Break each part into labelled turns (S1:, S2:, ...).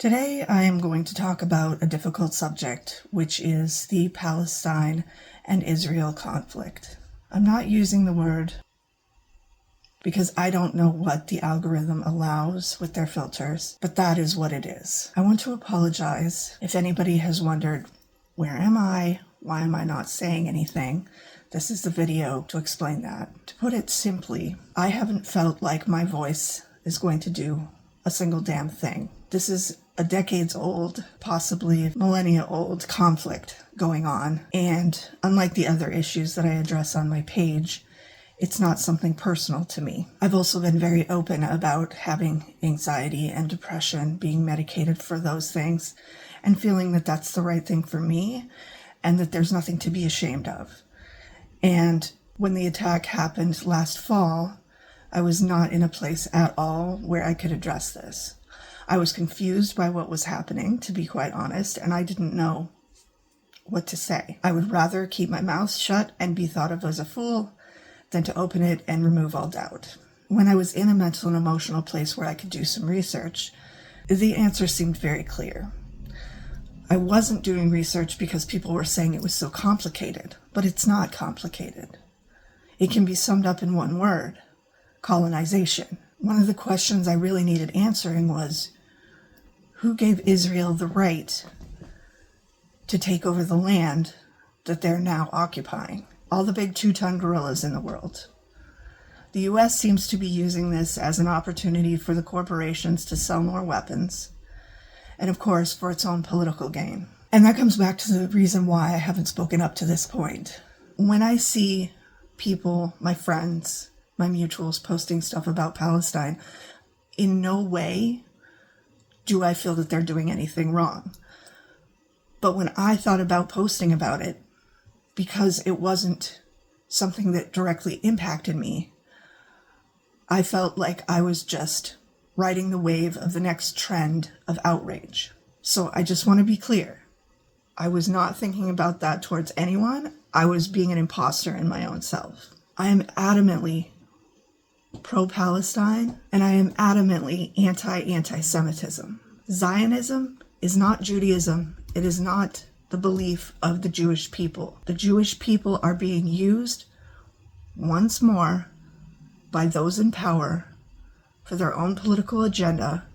S1: Today I am going to talk about a difficult subject, which is the Palestine and Israel conflict. I'm not using the word because I don't know what the algorithm allows with their filters, but that is what it is. I want to apologize if anybody has wondered, where am I? Why am I not saying anything? This is the video to explain that. To put it simply, I haven't felt like my voice is going to do a single damn thing. This is a decades-old, possibly millennia-old conflict going on, and unlike the other issues that I address on my page, it's not something personal to me. I've also been very open about having anxiety and depression, being medicated for those things, and feeling that that's the right thing for me, and that there's nothing to be ashamed of. And when the attack happened last fall, I was not in a place at all where I could address this. I was confused by what was happening, to be quite honest, and I didn't know what to say. I would rather keep my mouth shut and be thought of as a fool than to open it and remove all doubt. When I was in a mental and emotional place where I could do some research, the answer seemed very clear. I wasn't doing research because people were saying it was so complicated, but it's not complicated. It can be summed up in one word: colonization. One of the questions I really needed answering was, who gave Israel the right to take over the land that they're now occupying? All the big 2-ton gorillas in the world. The U.S. seems to be using this as an opportunity for the corporations to sell more weapons, and of course for its own political gain. And that comes back to the reason why I haven't spoken up to this point. When I see people, my friends, my mutuals posting stuff about Palestine, in no way do I feel that they're doing anything wrong. But when I thought about posting about it, because it wasn't something that directly impacted me, I felt like I was just riding the wave of the next trend of outrage. So I just want to be clear. I was not thinking about that towards anyone. I was being an imposter in my own self. I am adamantly pro-Palestine, and I am adamantly anti-Semitism. Zionism is not Judaism. It is not the belief of the Jewish people. The Jewish people are being used once more by those in power for their own political agenda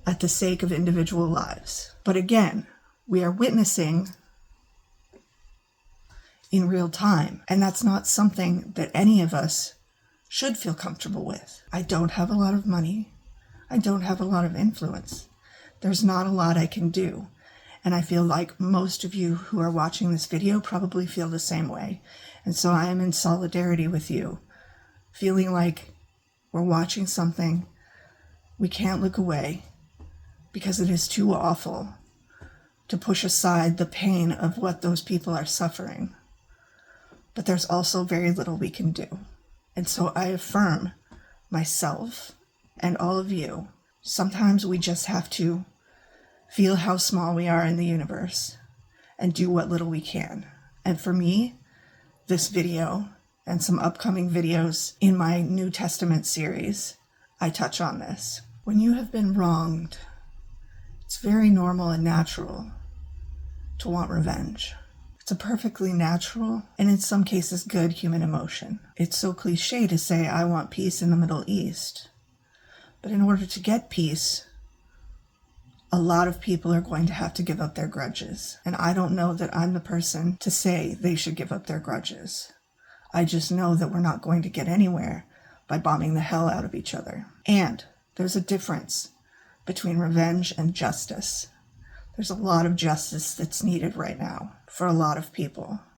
S1: at the sake of individual lives. But again, we are witnessing in real time, and that's not something that any of us should feel comfortable with. I don't have a lot of money. I don't have a lot of influence. There's not a lot I can do. And I feel like most of you who are watching this video probably feel the same way. And so I am in solidarity with you, feeling like we're watching something we can't look away because it is too awful to push aside the pain of what those people are suffering. But there's also very little we can do. And so I affirm myself and all of you. Sometimes we just have to feel how small we are in the universe and do what little we can. And for me, this video and some upcoming videos in my New Testament series, I touch on this. When you have been wronged, it's very normal and natural to want revenge. It's a perfectly natural, and in some cases good, human emotion. It's so cliche to say, I want peace in the Middle East. But in order to get peace, a lot of people are going to have to give up their grudges. And I don't know that I'm the person to say they should give up their grudges. I just know that we're not going to get anywhere by bombing the hell out of each other. And there's a difference between revenge and justice. There's a lot of justice that's needed right now for a lot of people.